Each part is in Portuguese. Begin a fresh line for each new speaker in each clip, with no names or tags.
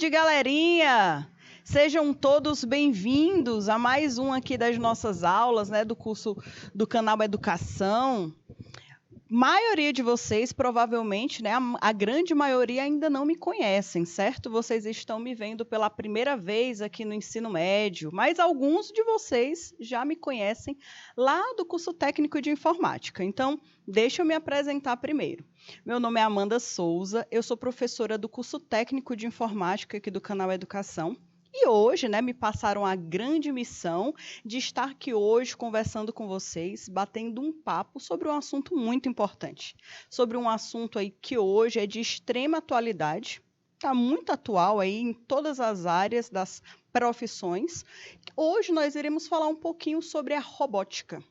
tarde, galerinha! Sejam todos bem-vindos a mais um aqui das nossas aulas, né, do curso do canal Educação. Maioria de vocês, provavelmente, né, a grande maioria ainda não me conhecem, certo? Vocês estão me vendo pela primeira vez aqui no ensino médio, mas alguns de vocês já me conhecem lá do curso técnico de informática. Então, deixa eu me apresentar primeiro. Meu nome é Amanda Souza, eu sou professora do curso técnico de informática aqui do canal Educação. E hoje, né, me passaram a grande missão de estar aqui hoje conversando com vocês, batendo um papo sobre um assunto muito importante. Sobre um assunto aí que hoje é de extrema atualidade, está muito atual aí em todas as áreas das profissões. Hoje nós iremos falar um pouquinho sobre a robótica.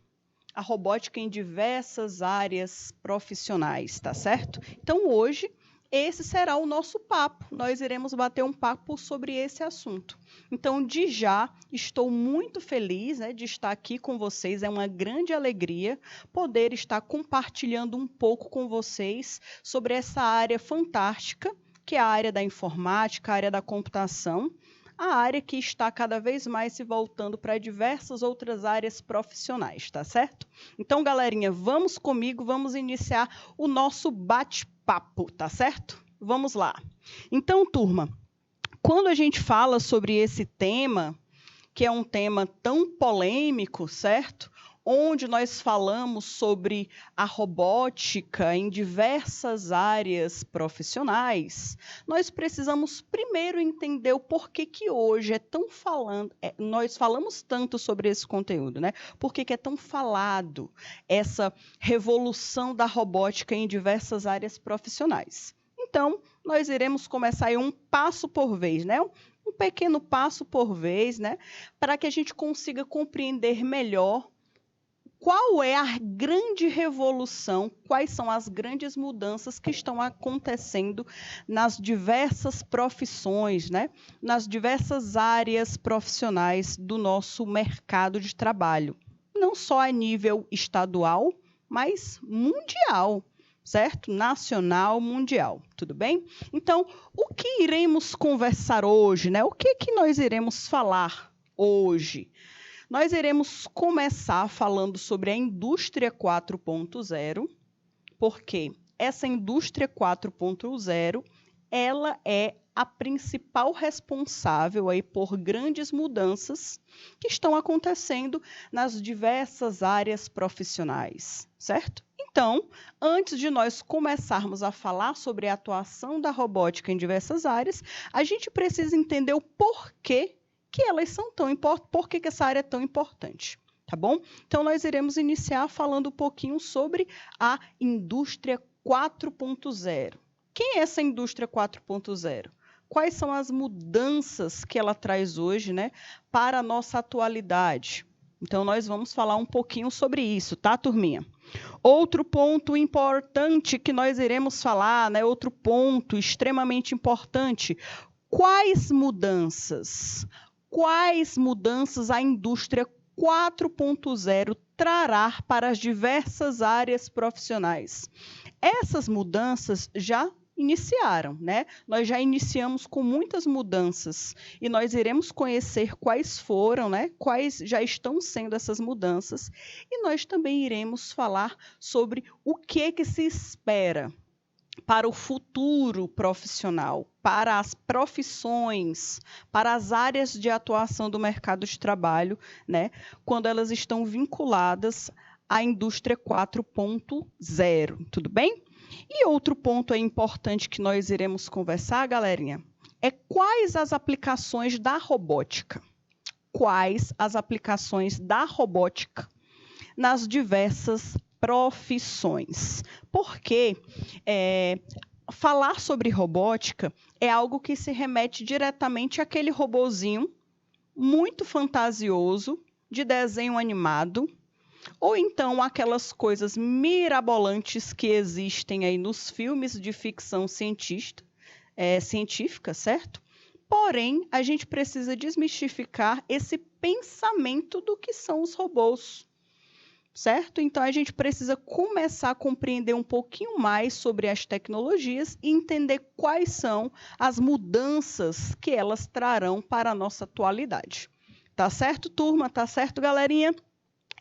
A robótica em diversas áreas profissionais, tá certo? Então, hoje, esse será o nosso papo. Nós iremos bater um papo sobre esse assunto. Então, de já, estou muito feliz, né, de estar aqui com vocês. É uma grande alegria poder estar compartilhando um pouco com vocês sobre essa área fantástica, que é a área da informática, a área da computação, a área que está cada vez mais se voltando para diversas outras áreas profissionais, tá certo? Então, galerinha, vamos comigo, vamos iniciar o nosso bate-papo, tá certo? Vamos lá. Então, turma, quando a gente fala sobre esse tema, que é um tema tão polêmico, certo? Onde nós falamos sobre a robótica em diversas áreas profissionais, nós precisamos primeiro entender o porquê que hoje nós falamos tanto sobre esse conteúdo, né? Por que é tão falado essa revolução da robótica em diversas áreas profissionais? Então, nós iremos começar aí um passo por vez, né? Um pequeno passo por vez, né? Para que a gente consiga compreender melhor qual é a grande revolução, quais são as grandes mudanças que estão acontecendo nas diversas profissões, né? Nas diversas áreas profissionais do nosso mercado de trabalho. Não só a nível estadual, mas mundial, certo? Nacional, mundial, tudo bem? Então, o que iremos conversar hoje, né? O que nós iremos falar hoje? Nós iremos começar falando sobre a indústria 4.0, porque essa indústria 4.0, ela é a principal responsável aí por grandes mudanças que estão acontecendo nas diversas áreas profissionais, certo? Então, antes de nós começarmos a falar sobre a atuação da robótica em diversas áreas, a gente precisa entender o porquê que elas são tão importantes, por que essa área é tão importante, tá bom? Então, nós iremos iniciar falando um pouquinho sobre a indústria 4.0. Quem é essa indústria 4.0? Quais são as mudanças que ela traz hoje, né, para a nossa atualidade? Então, nós vamos falar um pouquinho sobre isso, tá, turminha? Outro ponto importante que nós iremos falar, né, outro ponto extremamente importante, quais mudanças a indústria 4.0 trará para as diversas áreas profissionais? Essas mudanças já iniciaram, né? Nós já iniciamos com muitas mudanças e nós iremos conhecer quais foram, né? Quais já estão sendo essas mudanças e nós também iremos falar sobre o que se espera para o futuro profissional, para as profissões, para as áreas de atuação do mercado de trabalho, né, quando elas estão vinculadas à indústria 4.0, tudo bem? E outro ponto importante que nós iremos conversar, galerinha, é quais as aplicações da robótica. Quais as aplicações da robótica nas diversas profissões. Porque falar sobre robótica é algo que se remete diretamente àquele robozinho muito fantasioso, de desenho animado, ou então aquelas coisas mirabolantes que existem aí nos filmes de ficção científica, certo? Porém, a gente precisa desmistificar esse pensamento do que são os robôs. certo? Então, a gente precisa começar a compreender um pouquinho mais sobre as tecnologias e entender quais são as mudanças que elas trarão para a nossa atualidade. Tá certo, turma? Tá certo, galerinha?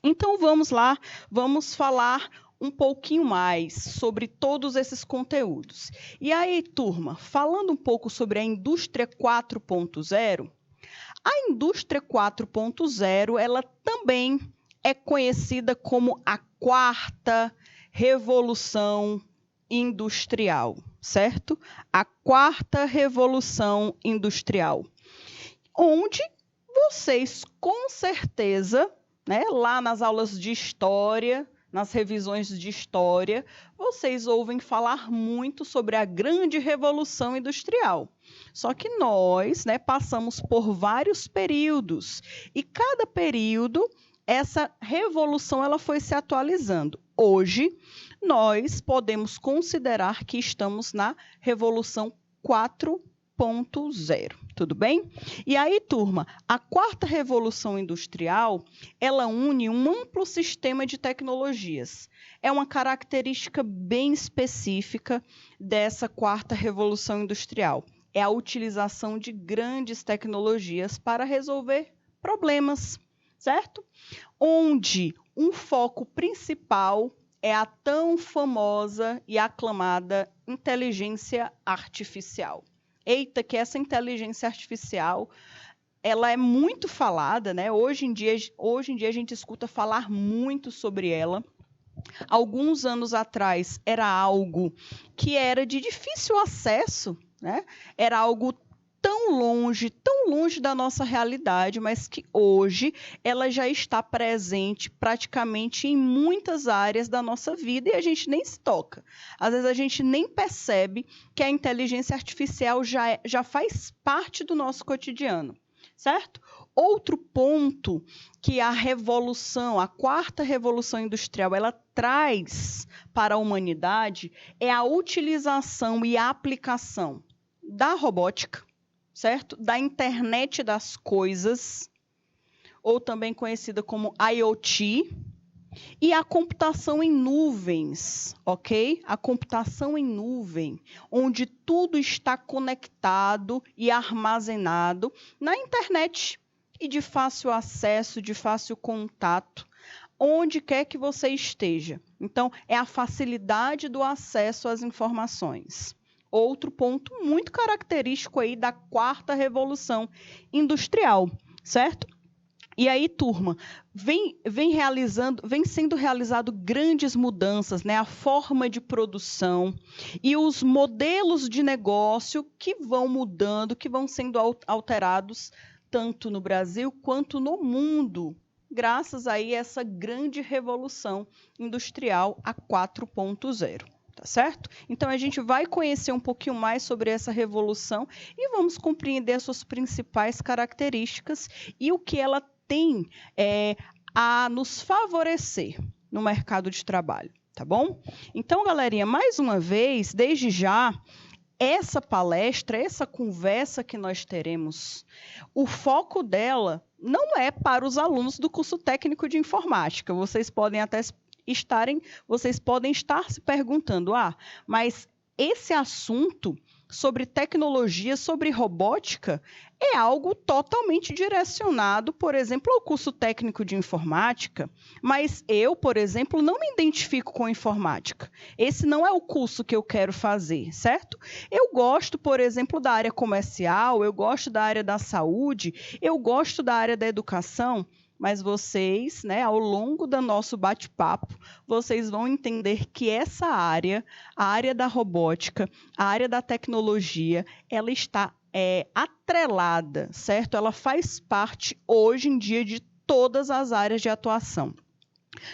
Então, vamos lá, vamos falar um pouquinho mais sobre todos esses conteúdos. E aí, turma, falando um pouco sobre a indústria 4.0, a indústria 4.0, ela também é conhecida como a quarta revolução industrial, certo? A quarta revolução industrial, onde vocês, com certeza, né, lá nas aulas de história, nas revisões de história, vocês ouvem falar muito sobre a grande revolução industrial. Só que nós, né, passamos por vários períodos e cada período essa revolução ela foi se atualizando. Hoje, nós podemos considerar que estamos na revolução 4.0. Tudo bem? E aí, turma, a quarta revolução industrial, ela une um amplo sistema de tecnologias. É uma característica bem específica dessa quarta revolução industrial. É a utilização de grandes tecnologias para resolver problemas, certo? Onde um foco principal é a tão famosa e aclamada inteligência artificial. Eita, que essa inteligência artificial, ela é muito falada, né? Hoje em dia a gente escuta falar muito sobre ela. Alguns anos atrás era algo que era de difícil acesso, né? Era algo tão longe da nossa realidade, mas que hoje ela já está presente praticamente em muitas áreas da nossa vida e a gente nem se toca. Às vezes a gente nem percebe que a inteligência artificial já faz parte do nosso cotidiano, certo? Outro ponto que a revolução, a quarta revolução industrial, ela traz para a humanidade é a utilização e a aplicação da robótica, certo? Da internet das coisas, ou também conhecida como IoT, e a computação em nuvens, ok? A computação em nuvem, onde tudo está conectado e armazenado na internet e de fácil acesso, de fácil contato, onde quer que você esteja. Então, é a facilidade do acesso às informações. Outro ponto muito característico aí da quarta revolução industrial, certo? E aí, turma, vem sendo realizado grandes mudanças, né? A forma de produção e os modelos de negócio que vão mudando, que vão sendo alterados tanto no Brasil quanto no mundo, graças aí a essa grande revolução industrial a 4.0. Tá certo? Então, a gente vai conhecer um pouquinho mais sobre essa revolução e vamos compreender as suas principais características e o que ela tem a nos favorecer no mercado de trabalho, tá bom? Então, galerinha, mais uma vez, desde já, essa palestra, essa conversa que nós teremos, o foco dela não é para os alunos do curso técnico de informática. Vocês podem estar se perguntando, mas esse assunto sobre tecnologia, sobre robótica, é algo totalmente direcionado, por exemplo, ao curso técnico de informática, mas eu, por exemplo, não me identifico com informática. Esse não é o curso que eu quero fazer, certo? Eu gosto, por exemplo, da área comercial, eu gosto da área da saúde, eu gosto da área da educação, mas vocês, né, ao longo do nosso bate-papo, vocês vão entender que essa área, a área da robótica, a área da tecnologia, ela está atrelada, certo? Ela faz parte, hoje em dia, de todas as áreas de atuação.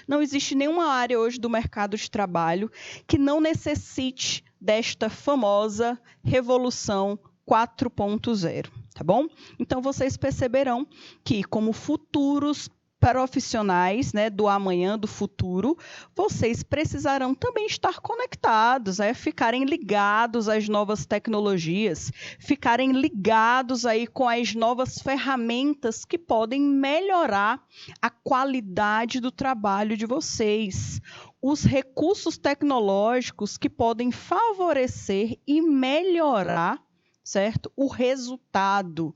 Não existe nenhuma área hoje do mercado de trabalho que não necessite desta famosa revolução 4.0. Tá bom? Então, vocês perceberão que, como futuros profissionais, né, do amanhã, do futuro, vocês precisarão também estar conectados, ficarem ligados às novas tecnologias, ficarem ligados aí com as novas ferramentas que podem melhorar a qualidade do trabalho de vocês. Os recursos tecnológicos que podem favorecer e melhorar, certo? O resultado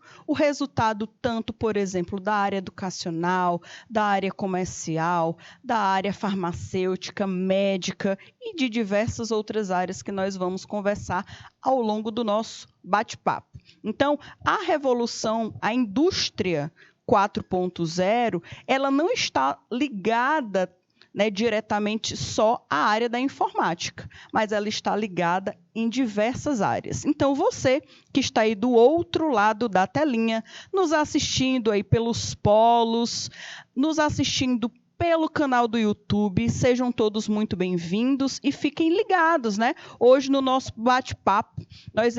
tanto, por exemplo, da área educacional, da área comercial, da área farmacêutica, médica e de diversas outras áreas que nós vamos conversar ao longo do nosso bate-papo. Então, a revolução, a indústria 4.0, ela não está ligada, né, diretamente só à área da informática, mas ela está ligada em diversas áreas. Então, você que está aí do outro lado da telinha, nos assistindo aí pelos polos, nos assistindo pelo canal do YouTube, sejam todos muito bem-vindos e fiquem ligados, né? Hoje no nosso bate-papo, nós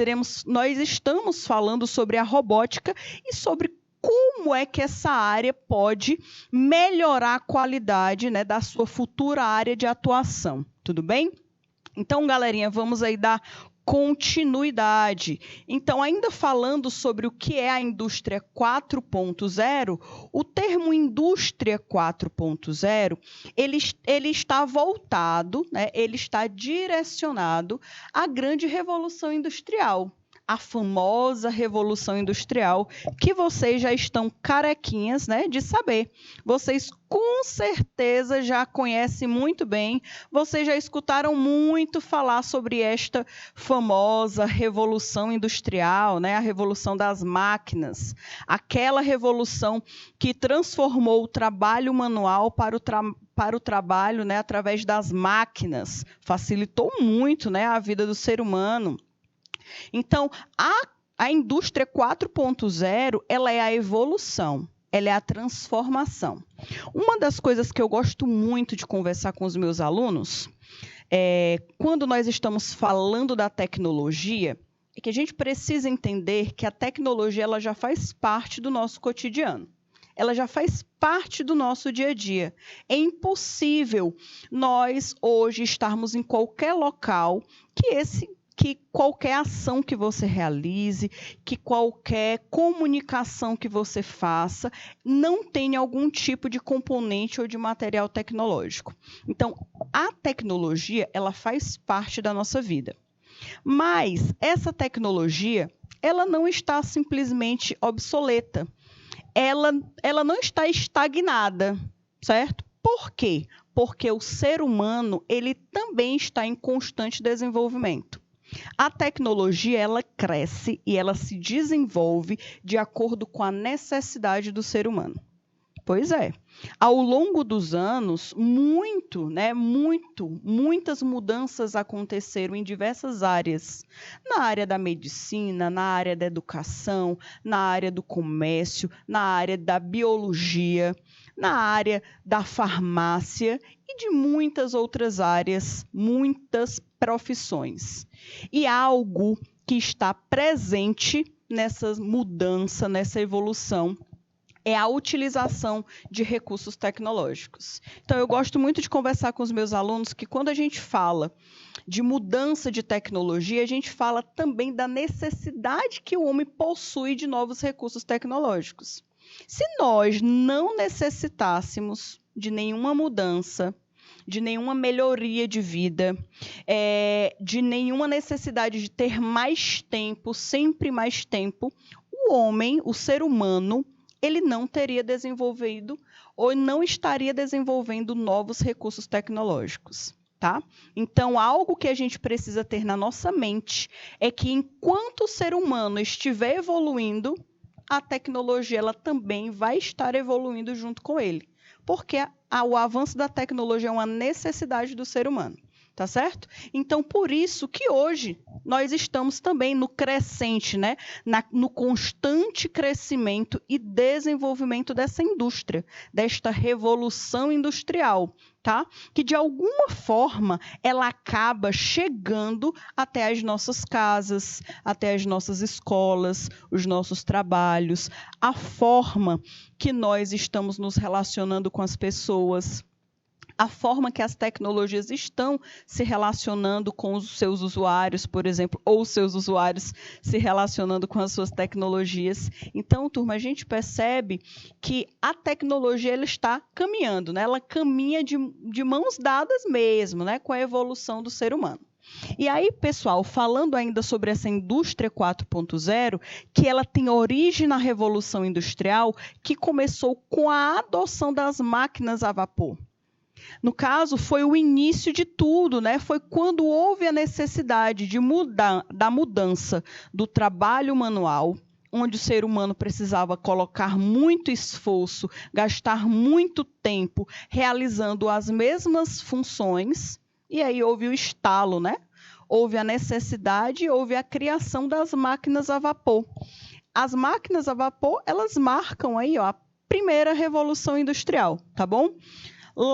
estamos falando sobre a robótica e sobre como é que essa área pode melhorar a qualidade, né, da sua futura área de atuação. Tudo bem? Então, galerinha, vamos aí dar continuidade. Então, ainda falando sobre o que é a indústria 4.0, o termo indústria 4.0, ele está voltado, né, ele está direcionado à grande revolução industrial, a famosa Revolução Industrial, que vocês já estão carequinhas, né, de saber. Vocês com certeza já conhecem muito bem, vocês já escutaram muito falar sobre esta famosa Revolução Industrial, né, a Revolução das Máquinas, aquela revolução que transformou o trabalho manual para o trabalho, né, através das máquinas, facilitou muito, né, a vida do ser humano. Então, a indústria 4.0, ela é a evolução, ela é a transformação. Uma das coisas que eu gosto muito de conversar com os meus alunos, quando nós estamos falando da tecnologia, é que a gente precisa entender que a tecnologia ela já faz parte do nosso cotidiano. Ela já faz parte do nosso dia a dia. É impossível nós hoje estarmos em qualquer local que qualquer ação que você realize, que qualquer comunicação que você faça, não tenha algum tipo de componente ou de material tecnológico. Então, a tecnologia, ela faz parte da nossa vida. Mas essa tecnologia, ela não está simplesmente obsoleta. Ela não está estagnada, certo? Por quê? Porque o ser humano, ele também está em constante desenvolvimento. A tecnologia, ela cresce e ela se desenvolve de acordo com a necessidade do ser humano. Pois é. Ao longo dos anos, muitas mudanças aconteceram em diversas áreas. Na área da medicina, na área da educação, na área do comércio, na área da biologia, na área da farmácia e de muitas outras áreas, muitas profissões. E algo que está presente nessa mudança, nessa evolução, é a utilização de recursos tecnológicos. Então, eu gosto muito de conversar com os meus alunos que quando a gente fala de mudança de tecnologia, a gente fala também da necessidade que o homem possui de novos recursos tecnológicos. Se nós não necessitássemos de nenhuma mudança, de nenhuma melhoria de vida, de nenhuma necessidade de ter mais tempo, sempre mais tempo, o homem, o ser humano, ele não teria desenvolvido ou não estaria desenvolvendo novos recursos tecnológicos, tá? Então, algo que a gente precisa ter na nossa mente é que enquanto o ser humano estiver evoluindo, a tecnologia ela também vai estar evoluindo junto com ele, porque o avanço da tecnologia é uma necessidade do ser humano. tá certo? Então, por isso que hoje nós estamos também no crescente, né? No constante crescimento e desenvolvimento dessa indústria, desta revolução industrial, tá? Que de alguma forma ela acaba chegando até as nossas casas, até as nossas escolas, os nossos trabalhos, a forma que nós estamos nos relacionando com as pessoas, a forma que as tecnologias estão se relacionando com os seus usuários, por exemplo, ou os seus usuários se relacionando com as suas tecnologias. Então, turma, a gente percebe que a tecnologia ela está caminhando, né? Ela caminha de mãos dadas mesmo, né? Com a evolução do ser humano. E aí, pessoal, falando ainda sobre essa indústria 4.0, que ela tem origem na Revolução Industrial, que começou com a adoção das máquinas a vapor. No caso, foi o início de tudo, né? Foi quando houve a necessidade da mudança do trabalho manual, onde o ser humano precisava colocar muito esforço, gastar muito tempo realizando as mesmas funções, e aí houve o estalo, né? Houve a necessidade, houve a criação das máquinas a vapor. As máquinas a vapor, elas marcam aí, ó, a primeira revolução industrial, tá bom?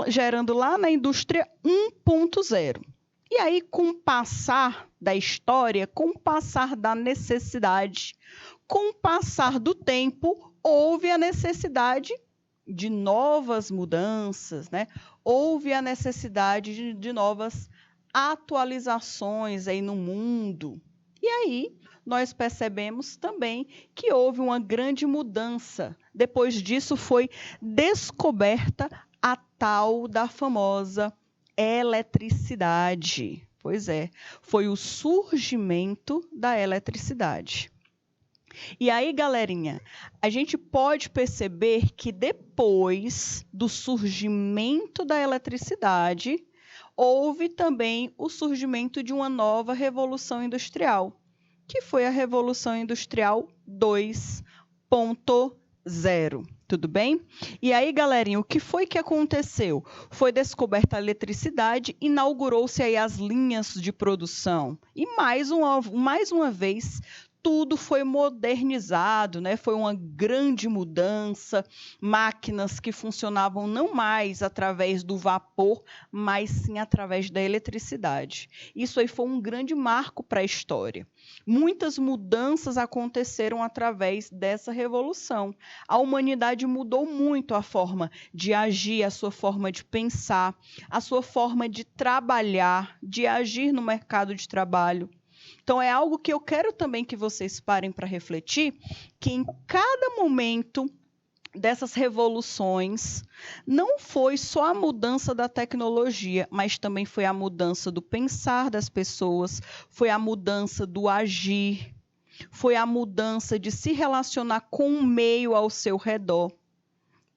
Gerando lá na indústria 1.0. E aí, com o passar da história, com o passar da necessidade, com o passar do tempo, houve a necessidade de novas mudanças, né? Houve a necessidade de novas atualizações aí no mundo. E aí, nós percebemos também que houve uma grande mudança. Depois disso, foi descoberta a tal da famosa eletricidade. Pois é, foi o surgimento da eletricidade. E aí, galerinha, a gente pode perceber que depois do surgimento da eletricidade, houve também o surgimento de uma nova revolução industrial, que foi a Revolução Industrial 2.0. Tudo bem? E aí, galerinha, o que foi que aconteceu? Foi descoberta a eletricidade, inaugurou-se aí as linhas de produção. E mais uma vez, tudo foi modernizado, né? Foi uma grande mudança, máquinas que funcionavam não mais através do vapor, mas sim através da eletricidade. Isso aí foi um grande marco para a história. Muitas mudanças aconteceram através dessa revolução. A humanidade mudou muito a forma de agir, a sua forma de pensar, a sua forma de trabalhar, de agir no mercado de trabalho. Então, é algo que eu quero também que vocês parem para refletir, que em cada momento dessas revoluções, não foi só a mudança da tecnologia, mas também foi a mudança do pensar das pessoas, foi a mudança do agir, foi a mudança de se relacionar com o meio ao seu redor.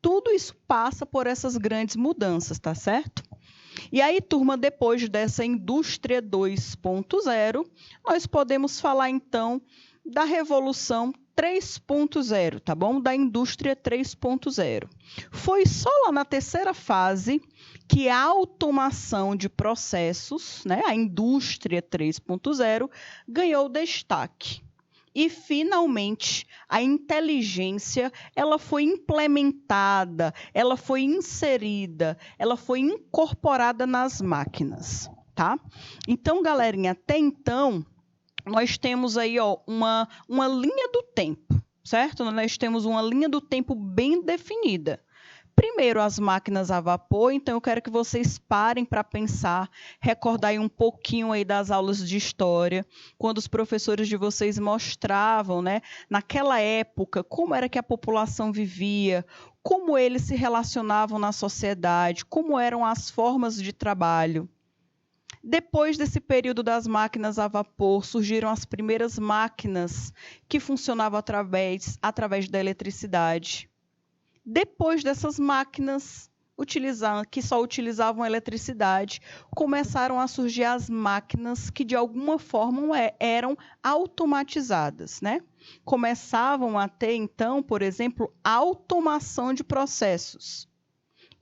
Tudo isso passa por essas grandes mudanças, tá certo? E aí, turma, depois dessa indústria 2.0, nós podemos falar, então, da revolução 3.0, tá bom? Da indústria 3.0. Foi só lá na terceira fase que a automação de processos, né, a indústria 3.0, ganhou destaque. E, finalmente, a inteligência ela foi implementada, ela foi inserida, ela foi incorporada nas máquinas, tá? Então, galerinha, até então, nós temos aí ó, uma linha do tempo, certo? Nós temos uma linha do tempo bem definida. Primeiro, as máquinas a vapor, então eu quero que vocês parem para pensar, recordar aí um pouquinho aí das aulas de história, quando os professores de vocês mostravam, né, naquela época, como era que a população vivia, como eles se relacionavam na sociedade, como eram as formas de trabalho. Depois desse período das máquinas a vapor, surgiram as primeiras máquinas que funcionavam através da eletricidade. Depois dessas máquinas que só utilizavam eletricidade, começaram a surgir as máquinas que, de alguma forma, eram automatizadas, né? Começavam a ter, então, por exemplo, automação de processos.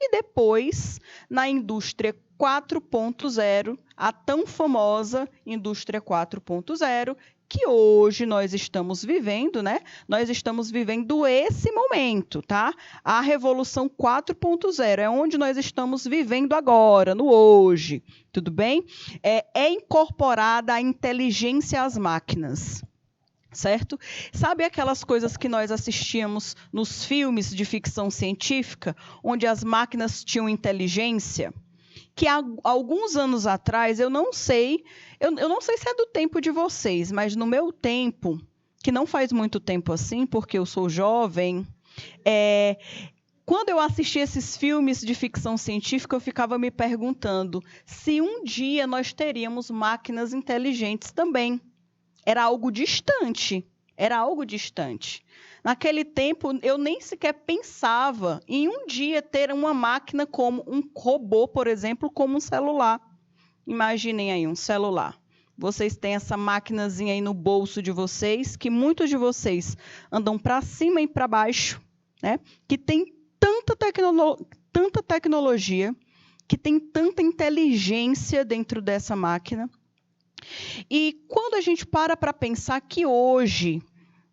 e depois na indústria 4.0, a tão famosa indústria 4.0, que hoje nós estamos vivendo, né? Nós estamos vivendo esse momento, tá? A Revolução 4.0 é onde nós estamos vivendo agora, no hoje, tudo bem? É incorporada a inteligência às máquinas, certo? Sabe aquelas coisas que nós assistíamos nos filmes de ficção científica, onde as máquinas tinham inteligência? Que há alguns anos atrás, eu não sei se é do tempo de vocês, mas no meu tempo, que não faz muito tempo assim, porque eu sou jovem, quando eu assistia esses filmes de ficção científica, eu ficava me perguntando se um dia nós teríamos máquinas inteligentes também. Era algo distante. Naquele tempo, eu nem sequer pensava em um dia ter uma máquina como um robô, por exemplo, como um celular. Imaginem aí um celular. Vocês têm essa maquinazinha aí no bolso de vocês, que muitos de vocês andam para cima e para baixo, né? Que tem tanta tecnologia, que tem tanta inteligência dentro dessa máquina. E quando a gente para pensar que hoje,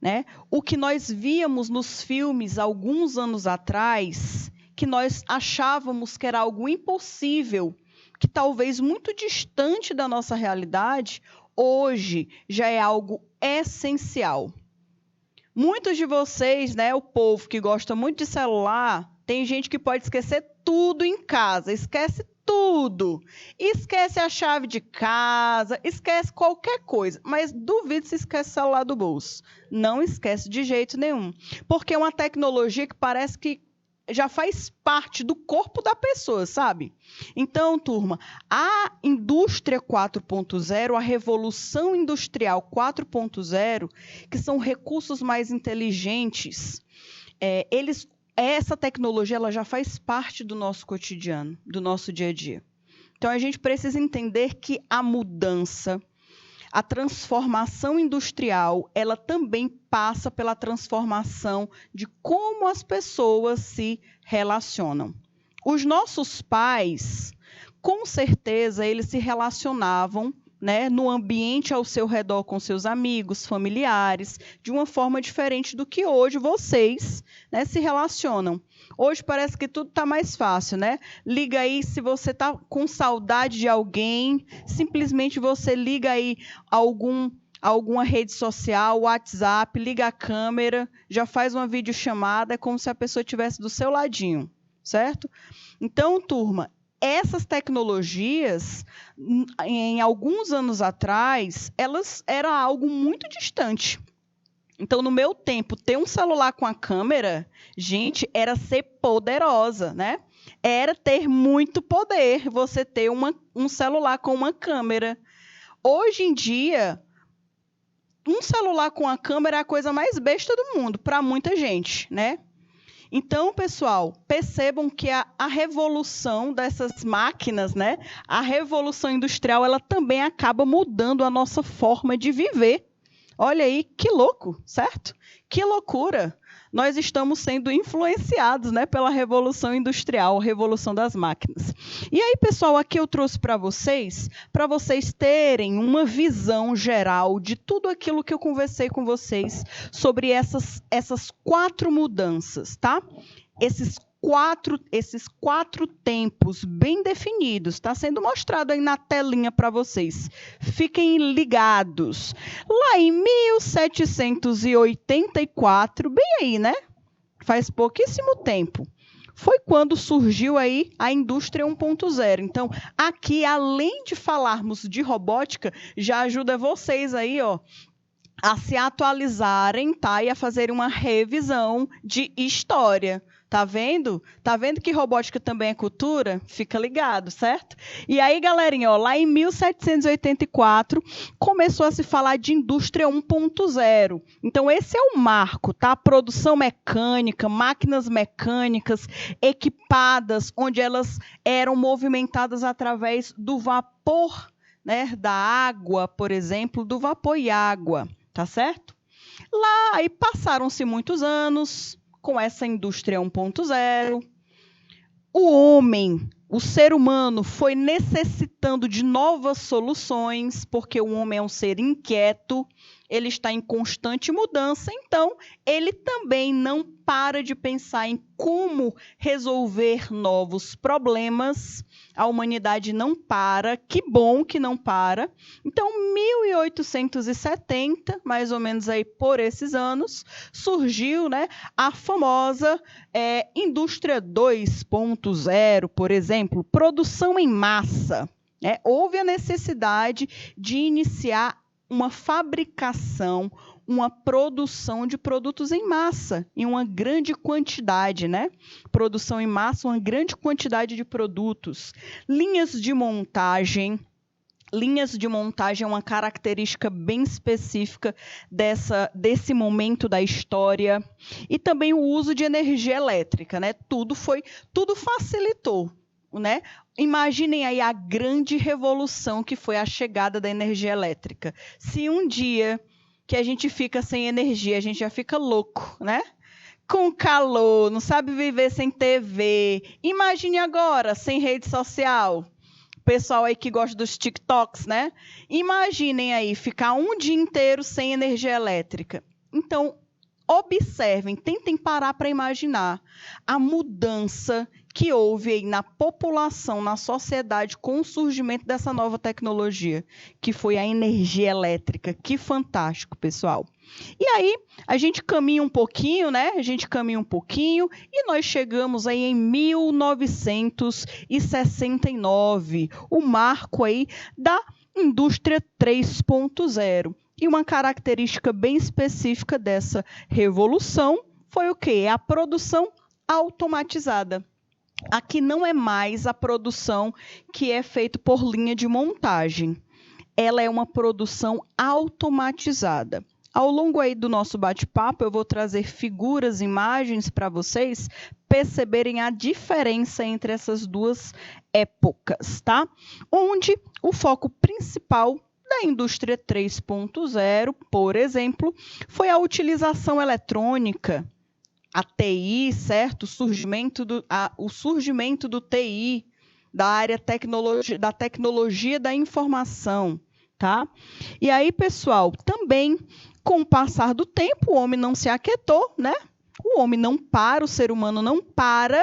né, o que nós víamos nos filmes alguns anos atrás, que nós achávamos que era algo impossível, que talvez muito distante da nossa realidade, hoje já é algo essencial. Muitos de vocês, né, o povo que gosta muito de celular, tem gente que pode esquecer tudo em casa, esquece tudo. Esquece a chave de casa, esquece qualquer coisa, mas duvido se esquece o celular do bolso. Não esquece de jeito nenhum, porque é uma tecnologia que parece que já faz parte do corpo da pessoa, sabe? Então, turma, a indústria 4.0, a revolução industrial 4.0, que são recursos mais inteligentes, essa tecnologia ela já faz parte do nosso cotidiano, do nosso dia a dia. Então, a gente precisa entender que a mudança, a transformação industrial, ela também passa pela transformação de como as pessoas se relacionam. Os nossos pais, com certeza, eles se relacionavam, né, no ambiente ao seu redor com seus amigos, familiares, de uma forma diferente do que hoje vocês, né, se relacionam. Hoje parece que tudo está mais fácil, né? Liga aí se você está com saudade de alguém, simplesmente você liga aí alguma rede social, WhatsApp, liga a câmera, já faz uma videochamada, é como se a pessoa estivesse do seu ladinho, certo? Então, turma, essas tecnologias, em alguns anos atrás, elas eram algo muito distante. Então, no meu tempo, ter um celular com a câmera, gente, era ser poderosa, né? Era ter muito poder você ter um celular com uma câmera. Hoje em dia, um celular com a câmera é a coisa mais besta do mundo, para muita gente, né? Então, pessoal, percebam que a revolução dessas máquinas, né? A revolução industrial, ela também acaba mudando a nossa forma de viver. Olha aí, que louco, certo? Que loucura! Nós estamos sendo influenciados, né, pela revolução industrial, a revolução das máquinas. E aí, pessoal, aqui eu trouxe para vocês terem uma visão geral de tudo aquilo que eu conversei com vocês sobre essas 4 mudanças, tá? Esses quatro tempos bem definidos, está sendo mostrado aí na telinha para vocês. Fiquem ligados. Lá em 1784, bem aí, né? Faz pouquíssimo tempo. Foi quando surgiu aí a indústria 1.0. Então, aqui, além de falarmos de robótica, já ajuda vocês aí, ó, a se atualizarem, tá? E a fazerem uma revisão de história. Tá vendo? Tá vendo que robótica também é cultura? Fica ligado, certo? E aí, galerinha, ó, lá em 1784, começou a se falar de indústria 1.0. Então, esse é o marco, tá? Produção mecânica, máquinas mecânicas equipadas, onde elas eram movimentadas através do vapor, né? Da água, por exemplo, do vapor e água, tá certo? Lá, aí passaram-se muitos anos com essa indústria 1.0, o homem, o ser humano, foi necessitando de novas soluções, porque o homem é um ser inquieto, ele está em constante mudança, então ele também não para de pensar em como resolver novos problemas. A humanidade não para, que bom que não para. Então, 1870, mais ou menos aí por esses anos, surgiu, né, a famosa indústria 2.0, por exemplo, produção em massa. Houve a necessidade de iniciar uma fabricação, uma produção de produtos em massa, em uma grande quantidade, né? Produção em massa, uma grande quantidade de produtos. Linhas de montagem. Linhas de montagem é uma característica bem específica desse momento da história. E também o uso de energia elétrica, né? Tudo facilitou, né? Imaginem aí a grande revolução que foi a chegada da energia elétrica. Se um dia que a gente fica sem energia, a gente já fica louco, né? Com calor, não sabe viver sem TV. Imagine agora, sem rede social. Pessoal aí que gosta dos TikToks, né? Imaginem aí ficar um dia inteiro sem energia elétrica. Então, observem, tentem parar para imaginar a mudança que houve aí na população, na sociedade, com o surgimento dessa nova tecnologia, que foi a energia elétrica. Que fantástico, pessoal. E aí, a gente caminha um pouquinho, né? E nós chegamos aí em 1969, o marco aí da indústria 3.0. E uma característica bem específica dessa revolução foi o quê? A produção automatizada. Aqui não é mais a produção que é feita por linha de montagem. Ela é uma produção automatizada. Ao longo aí do nosso bate-papo, eu vou trazer figuras, imagens para vocês perceberem a diferença entre essas duas épocas, tá? Onde o foco principal da indústria 3.0, por exemplo, foi a utilização eletrônica, a TI, certo? O surgimento do TI, da área da tecnologia da informação, tá? E aí, pessoal, também, com o passar do tempo, o homem não se aquietou, né? O homem não para, o ser humano não para,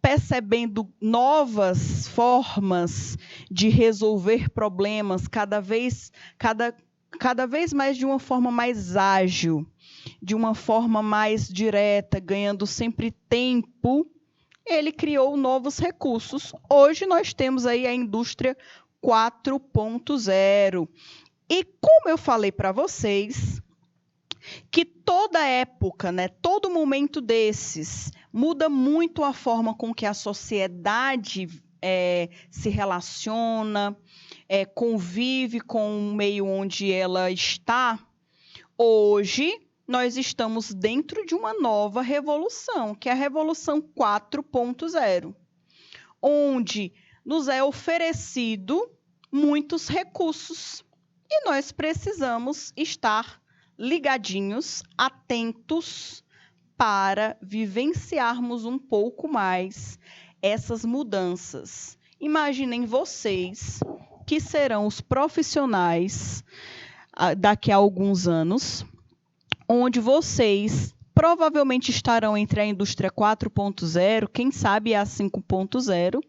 percebendo novas formas de resolver problemas, cada vez mais de uma forma mais ágil, de uma forma mais direta, ganhando sempre tempo, ele criou novos recursos. Hoje nós temos aí a indústria 4.0. E como eu falei para vocês, que toda época, né, todo momento desses, muda muito a forma com que a sociedade se relaciona, convive com o meio onde ela está. Hoje, nós estamos dentro de uma nova revolução, que é a Revolução 4.0, onde nos é oferecido muitos recursos e nós precisamos estar ligadinhos, atentos, para vivenciarmos um pouco mais essas mudanças. Imaginem vocês que serão os profissionais daqui a alguns anos, onde vocês provavelmente estarão entre a indústria 4.0, quem sabe a 5.0,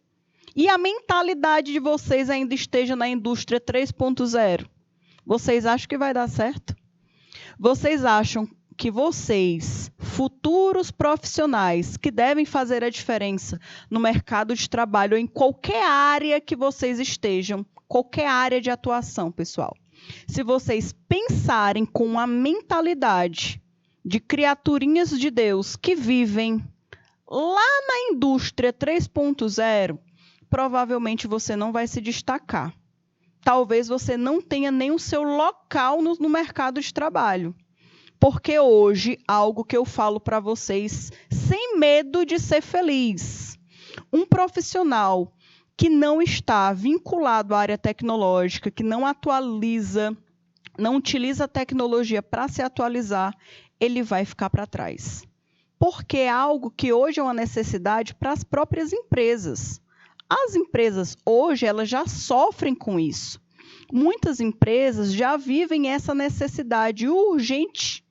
e a mentalidade de vocês ainda esteja na indústria 3.0. Vocês acham que vai dar certo? Vocês acham que vocês, futuros profissionais que devem fazer a diferença no mercado de trabalho ou em qualquer área que vocês estejam, qualquer área de atuação, pessoal, se vocês pensarem com a mentalidade de criaturinhas de Deus que vivem lá na indústria 3.0, provavelmente você não vai se destacar. Talvez você não tenha nem o seu local no mercado de trabalho. Porque hoje, algo que eu falo para vocês, sem medo de ser feliz, um profissional que não está vinculado à área tecnológica, que não atualiza, não utiliza a tecnologia para se atualizar, ele vai ficar para trás. porque é algo que hoje é uma necessidade para as próprias empresas. As empresas hoje elas já sofrem com isso. Muitas empresas já vivem essa necessidade urgente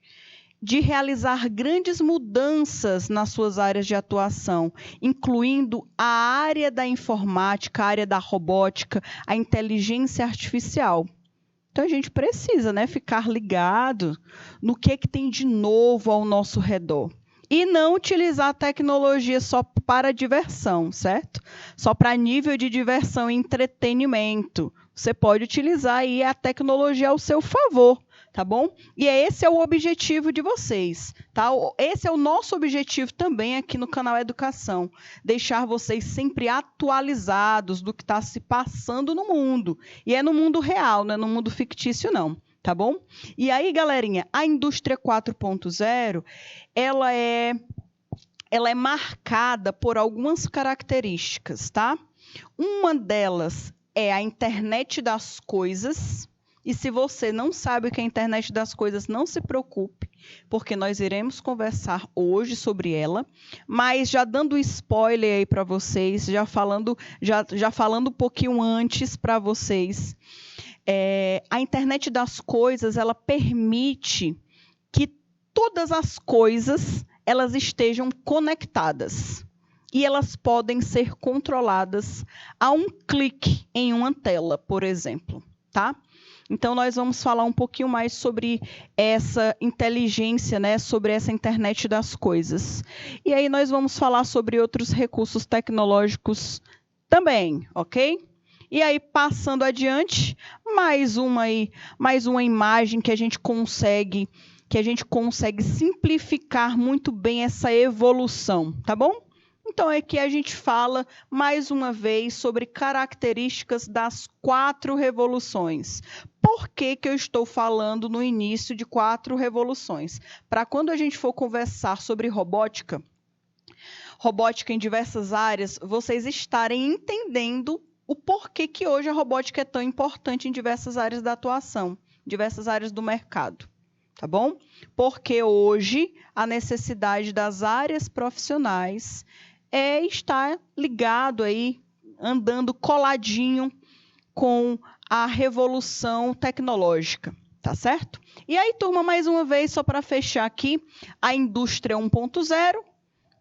de realizar grandes mudanças nas suas áreas de atuação, incluindo a área da informática, a área da robótica, a inteligência artificial. Então, a gente precisa, né, ficar ligado no que tem de novo ao nosso redor. E não utilizar a tecnologia só para diversão, certo? Só para nível de diversão e entretenimento. Você pode utilizar aí a tecnologia ao seu favor, tá bom? E esse é o objetivo de vocês, tá? Esse é o nosso objetivo também aqui no canal Educação, deixar vocês sempre atualizados do que está se passando no mundo. E é no mundo real, não é no mundo fictício, não, tá bom? E aí, galerinha, a indústria 4.0, ela é marcada por algumas características, tá? Uma delas é a internet das coisas. E se você não sabe o que é a internet das coisas, não se preocupe, porque nós iremos conversar hoje sobre ela. Mas já dando spoiler aí para vocês, já falando um pouquinho antes para vocês, a internet das coisas, ela permite que todas as coisas elas estejam conectadas. E elas podem ser controladas a um clique em uma tela, por exemplo, tá? Então, nós vamos falar um pouquinho mais sobre essa inteligência, né? Sobre essa internet das coisas. E aí nós vamos falar sobre outros recursos tecnológicos também, ok? E aí, passando adiante, mais uma imagem que a gente consegue simplificar muito bem essa evolução, tá bom? Então, aqui a gente fala, mais uma vez, sobre características das 4 revoluções. Por que eu estou falando no início de 4 revoluções? Para quando a gente for conversar sobre robótica em diversas áreas, vocês estarem entendendo o porquê que hoje a robótica é tão importante em diversas áreas da atuação, diversas áreas do mercado. Tá bom? Porque hoje a necessidade das áreas profissionais é estar ligado aí, andando coladinho com a revolução tecnológica, tá certo? E aí, turma, mais uma vez, só para fechar aqui, a indústria 1.0,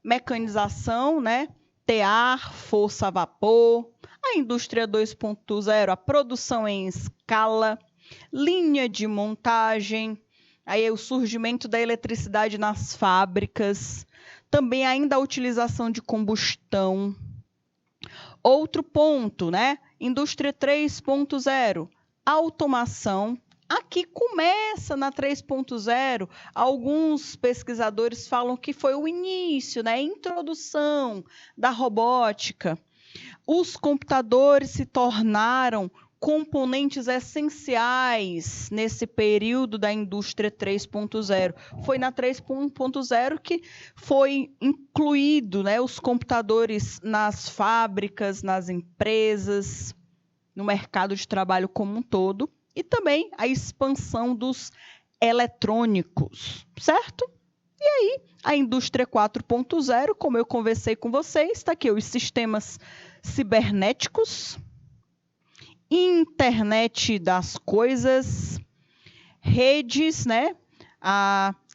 mecanização, né? Tear, força a vapor, a indústria 2.0, a produção em escala, linha de montagem, aí o surgimento da eletricidade nas fábricas, também ainda a utilização de combustão. Outro ponto, né? Indústria 3.0, automação. Aqui começa na 3.0, alguns pesquisadores falam que foi o início, né? A introdução da robótica. Os computadores se tornaram componentes essenciais nesse período da indústria 3.0. Foi na 3.0 que foi incluído, né, os computadores nas fábricas, nas empresas, no mercado de trabalho como um todo, e também a expansão dos eletrônicos, certo? E aí, a indústria 4.0, como eu conversei com vocês, está aqui os sistemas cibernéticos, internet das coisas, redes, né?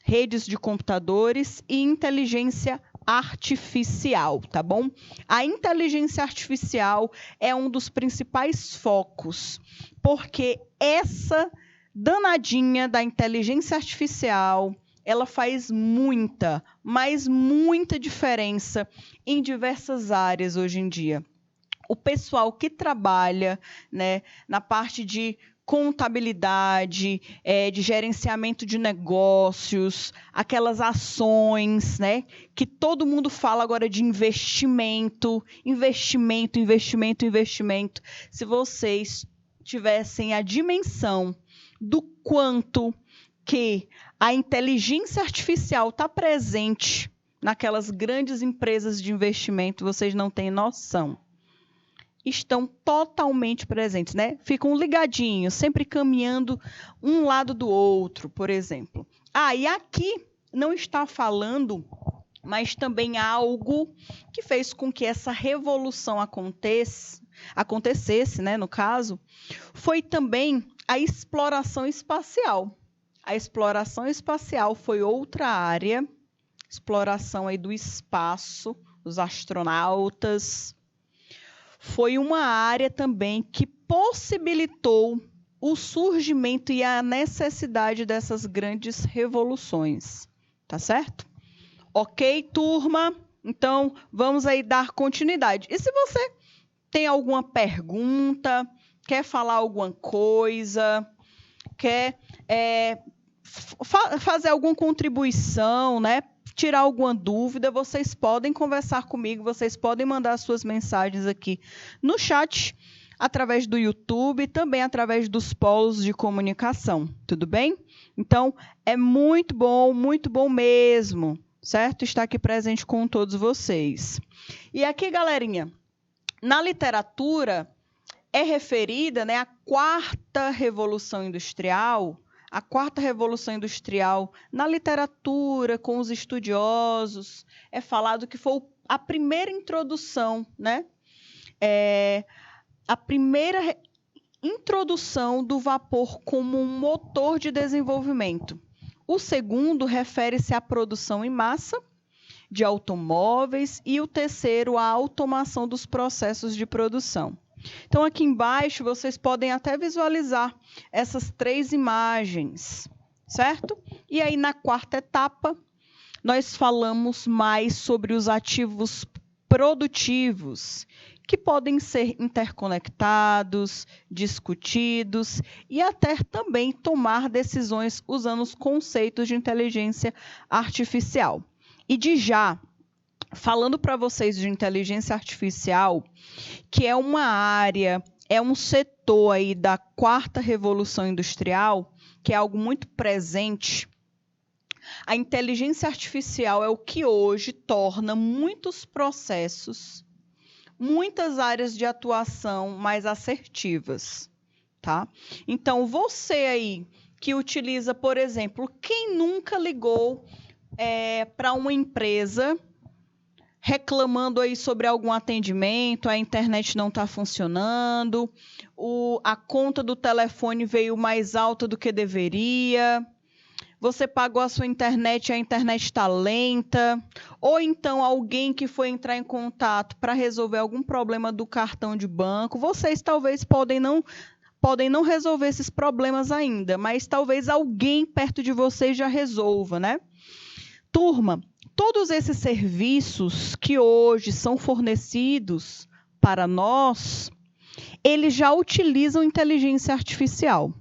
Redes de computadores e inteligência artificial, tá bom? A inteligência artificial é um dos principais focos, porque essa danadinha da inteligência artificial, ela faz muita, mas muita diferença em diversas áreas hoje em dia. O pessoal que trabalha, né, na parte de contabilidade, de gerenciamento de negócios, aquelas ações, né, que todo mundo fala agora de investimento. Se vocês tivessem a dimensão do quanto que a inteligência artificial está presente naquelas grandes empresas de investimento, vocês não têm noção. Estão totalmente presentes, né? Ficam ligadinhos, sempre caminhando um lado do outro, por exemplo. E aqui não está falando mas também algo que fez com que essa revolução acontecesse, né, no caso, foi também a exploração espacial. A exploração espacial foi outra área, exploração aí do espaço, os astronautas. Foi uma área também que possibilitou o surgimento e a necessidade dessas grandes revoluções. Tá certo? Ok, turma? Então, vamos aí dar continuidade. E se você tem alguma pergunta, quer falar alguma coisa, quer fazer alguma contribuição, né? Tirar alguma dúvida, vocês podem conversar comigo, vocês podem mandar suas mensagens aqui no chat, através do YouTube, também através dos polos de comunicação, tudo bem? Então, é muito bom mesmo, certo? Estar aqui presente com todos vocês. E aqui, galerinha, na literatura é referida, né, a quarta revolução industrial. A quarta revolução industrial, na literatura, com os estudiosos, é falado que foi a primeira introdução, né? A primeira introdução do vapor como um motor de desenvolvimento. O segundo refere-se à produção em massa de automóveis e o terceiro, à automação dos processos de produção. Então, aqui embaixo, vocês podem até visualizar essas 3 imagens, certo? E aí, na quarta etapa, nós falamos mais sobre os ativos produtivos, que podem ser interconectados, discutidos e até também tomar decisões usando os conceitos de inteligência artificial. E de já, falando para vocês de inteligência artificial, que é uma área, é um setor aí da quarta revolução industrial, que é algo muito presente. A inteligência artificial é o que hoje torna muitos processos, muitas áreas de atuação mais assertivas, tá? Então, você aí que utiliza, por exemplo, quem nunca ligou para uma empresa reclamando aí sobre algum atendimento, a internet não está funcionando, a conta do telefone veio mais alta do que deveria, você pagou a sua internet e a internet está lenta, ou então alguém que foi entrar em contato para resolver algum problema do cartão de banco, vocês talvez podem não resolver esses problemas ainda, mas talvez alguém perto de vocês já resolva, né? Turma, todos esses serviços que hoje são fornecidos para nós, eles já utilizam inteligência artificial.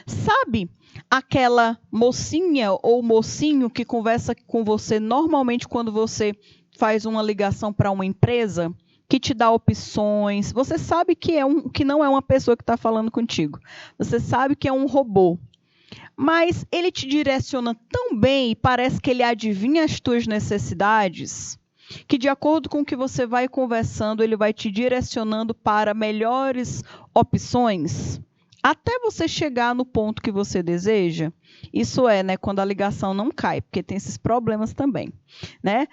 Sabe aquela mocinha ou mocinho que conversa com você normalmente quando você faz uma ligação para uma empresa, que te dá opções? Você sabe que não é uma pessoa que está falando contigo. Você sabe que é um robô. Mas ele te direciona tão bem e parece que ele adivinha as tuas necessidades, que de acordo com o que você vai conversando, ele vai te direcionando para melhores opções, até você chegar no ponto que você deseja. Isso né, quando a ligação não cai, porque tem esses problemas também, né?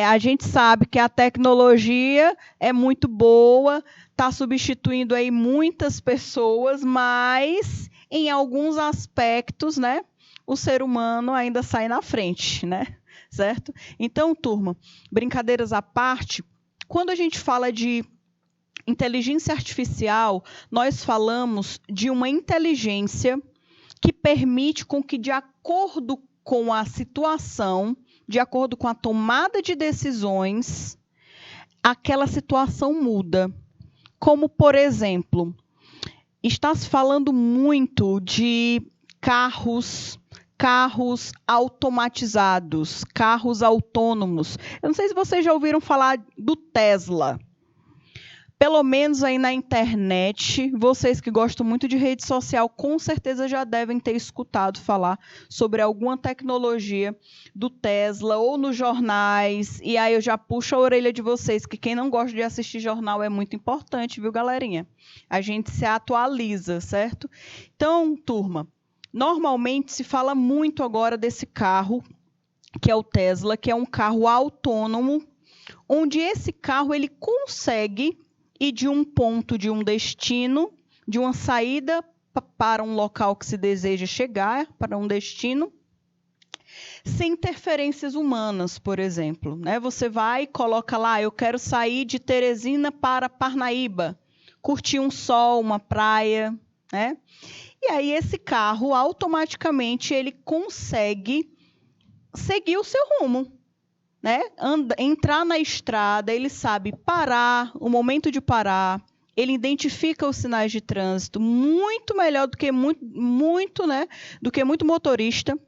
A gente sabe que a tecnologia é muito boa, está substituindo aí muitas pessoas, mas em alguns aspectos, né, o ser humano ainda sai na frente, né? Certo? Então, turma, brincadeiras à parte, quando a gente fala de inteligência artificial, nós falamos de uma inteligência que permite com que, de acordo com a situação, de acordo com a tomada de decisões, aquela situação muda. Como, por exemplo, está se falando muito de carros automatizados, carros autônomos. Eu não sei se vocês já ouviram falar do Tesla. Pelo menos aí na internet, vocês que gostam muito de rede social, com certeza já devem ter escutado falar sobre alguma tecnologia do Tesla ou nos jornais. E aí eu já puxo a orelha de vocês, que quem não gosta de assistir jornal é muito importante, viu, galerinha? A gente se atualiza, certo? Então, turma, normalmente se fala muito agora desse carro que é o Tesla, que é um carro autônomo, onde esse carro ele consegue ir de um ponto, de um destino, de uma saída para um local que se deseja chegar, para um destino, sem interferências humanas, por exemplo. Né? Você vai e coloca lá, eu quero sair de Teresina para Parnaíba, curtir um sol, uma praia, né? E aí esse carro, automaticamente, ele consegue seguir o seu rumo. Né? Entrar na estrada, ele sabe parar, o momento de parar, ele identifica os sinais de trânsito muito melhor do que muito motorista.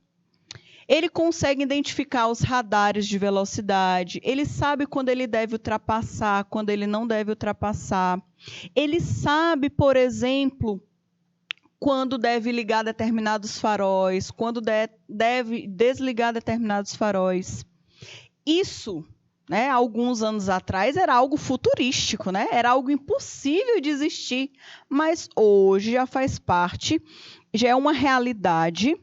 Ele consegue identificar os radares de velocidade, ele sabe quando ele deve ultrapassar, quando ele não deve ultrapassar. Ele sabe, por exemplo, quando deve ligar determinados faróis, quando deve desligar determinados faróis. Isso, né, alguns anos atrás, era algo futurístico, né? Era algo impossível de existir, mas hoje já faz parte, já é uma realidade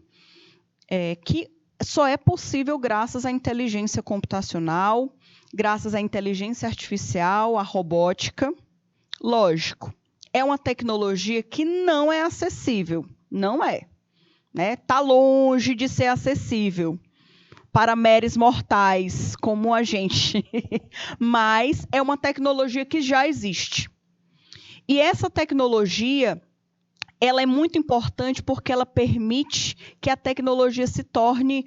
que só é possível graças à inteligência computacional, graças à inteligência artificial, à robótica. Lógico, é uma tecnologia que não é acessível, não é, né? Tá longe de ser acessível para meros mortais como a gente, mas é uma tecnologia que já existe. E essa tecnologia, ela é muito importante porque ela permite que a tecnologia se torne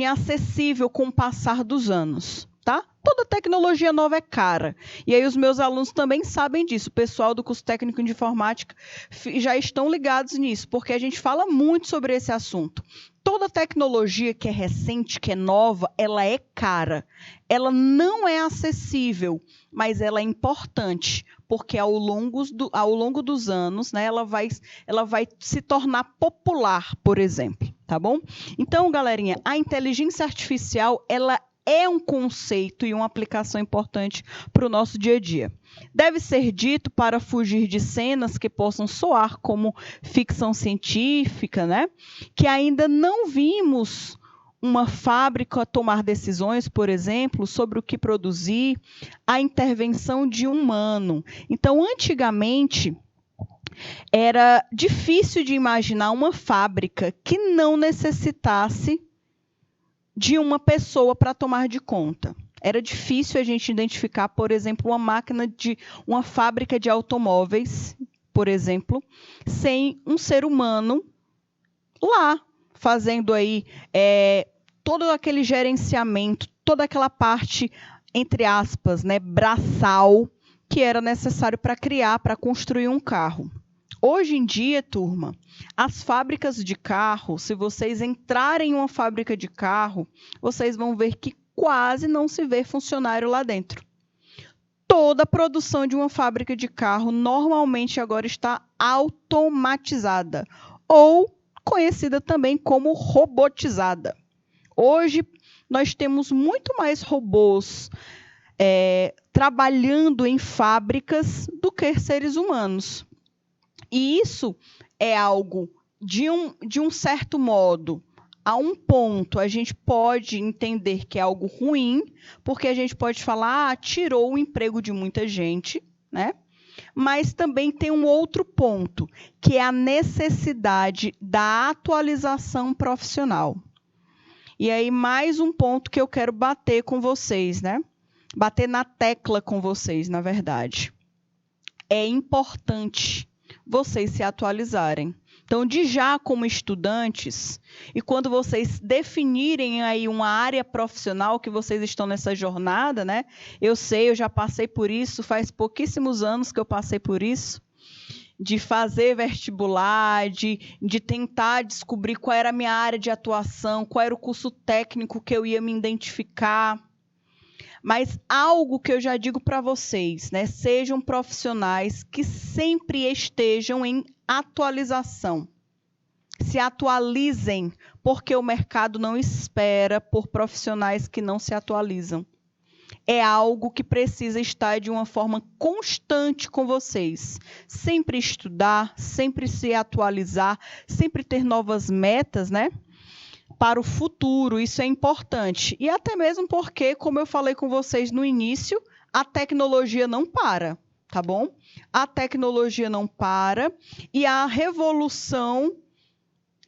acessível com o passar dos anos. Tá? Toda tecnologia nova é cara. E aí os meus alunos também sabem disso. O pessoal do curso técnico de informática já estão ligados nisso, porque a gente fala muito sobre esse assunto. Toda tecnologia que é recente, que é nova, ela é cara. Ela não é acessível, mas ela é importante, porque ao longo dos anos, né, ela vai se tornar popular, por exemplo. Tá bom? Então, galerinha, a inteligência artificial, ela é um conceito e uma aplicação importante para o nosso dia a dia. Deve ser dito para fugir de cenas que possam soar como ficção científica, né? Que ainda não vimos uma fábrica tomar decisões, por exemplo, sobre o que produzir, a intervenção de um humano. Então, antigamente, era difícil de imaginar uma fábrica que não necessitasse de uma pessoa para tomar de conta. Era difícil a gente identificar, por exemplo, uma fábrica de automóveis, por exemplo, sem um ser humano lá, fazendo aí todo aquele gerenciamento, toda aquela parte, entre aspas, né, braçal, que era necessário para construir um carro. Hoje em dia, turma, as fábricas de carro, se vocês entrarem em uma fábrica de carro, vocês vão ver que quase não se vê funcionário lá dentro. Toda a produção de uma fábrica de carro normalmente agora está automatizada, ou conhecida também como robotizada. Hoje, nós temos muito mais robôs trabalhando em fábricas do que seres humanos. E isso é algo, de um certo modo, a um ponto, a gente pode entender que é algo ruim, porque a gente pode falar, tirou o emprego de muita gente, né? Mas também tem um outro ponto, que é a necessidade da atualização profissional. E aí, mais um ponto que eu quero bater com vocês, né? Bater na tecla com vocês, na verdade. É importante vocês se atualizarem. Então, de já como estudantes, e quando vocês definirem aí uma área profissional que vocês estão nessa jornada, né? Eu sei, eu já passei por isso, faz pouquíssimos anos que eu passei por isso, de fazer vestibular, de tentar descobrir qual era a minha área de atuação, qual era o curso técnico que eu ia me identificar. Mas algo que eu já digo para vocês, né? Sejam profissionais que sempre estejam em atualização. Se atualizem, porque o mercado não espera por profissionais que não se atualizam. É algo que precisa estar de uma forma constante com vocês. Sempre estudar, sempre se atualizar, sempre ter novas metas, né? para o futuro, isso é importante. E até mesmo porque, como eu falei com vocês no início, a tecnologia não para, tá bom? A tecnologia não para e a revolução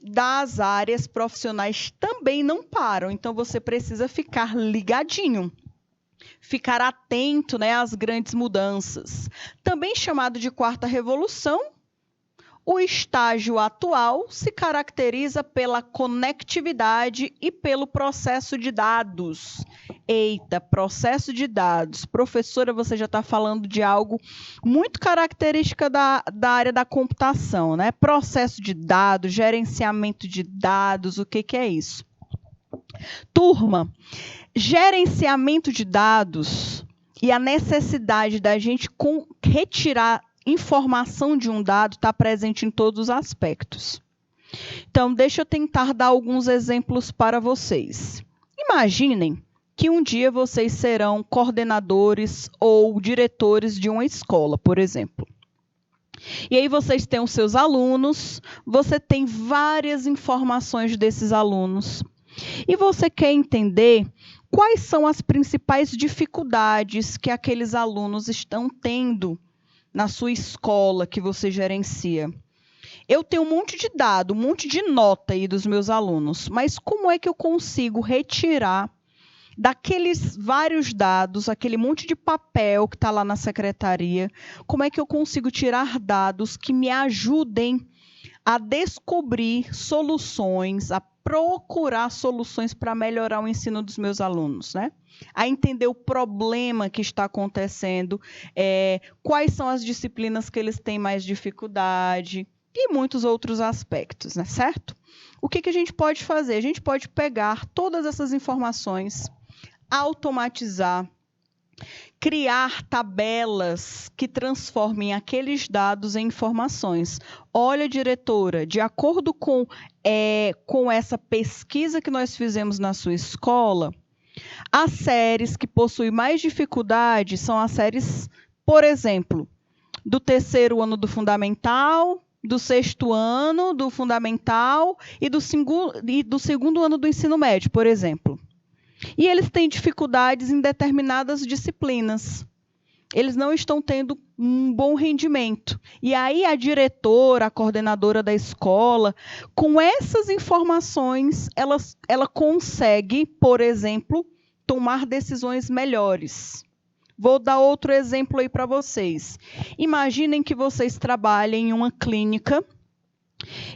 das áreas profissionais também não param. Então, você precisa ficar ligadinho, ficar atento, né, às grandes mudanças. Também chamado de quarta revolução, o estágio atual se caracteriza pela conectividade e pelo processo de dados. Eita, processo de dados. Professora, você já está falando de algo muito característica da área da computação, né? Processo de dados, gerenciamento de dados, o que é isso? Turma, gerenciamento de dados e a necessidade da gente retirar informação de um dado está presente em todos os aspectos. Então, deixa eu tentar dar alguns exemplos para vocês. Imaginem que um dia vocês serão coordenadores ou diretores de uma escola, por exemplo. E aí vocês têm os seus alunos, você tem várias informações desses alunos. E você quer entender quais são as principais dificuldades que aqueles alunos estão tendo na sua escola que você gerencia. Eu tenho um monte de dado, um monte de nota aí dos meus alunos, mas como é que eu consigo retirar daqueles vários dados, aquele monte de papel que está lá na secretaria, como é que eu consigo tirar dados que me ajudem a descobrir soluções, a procurar soluções para melhorar o ensino dos meus alunos, né? A entender o problema que está acontecendo, quais são as disciplinas que eles têm mais dificuldade e muitos outros aspectos, né? Certo? O que a gente pode fazer? A gente pode pegar todas essas informações, automatizar, criar tabelas que transformem aqueles dados em informações. Olha, diretora, de acordo com essa pesquisa que nós fizemos na sua escola, as séries que possuem mais dificuldade são as séries, por exemplo, do terceiro ano do fundamental, do sexto ano do fundamental e do segundo ano do ensino médio, por exemplo. E eles têm dificuldades em determinadas disciplinas. Eles não estão tendo um bom rendimento. E aí a diretora, a coordenadora da escola, com essas informações, ela consegue, por exemplo, tomar decisões melhores. Vou dar outro exemplo aí para vocês. Imaginem que vocês trabalhem em uma clínica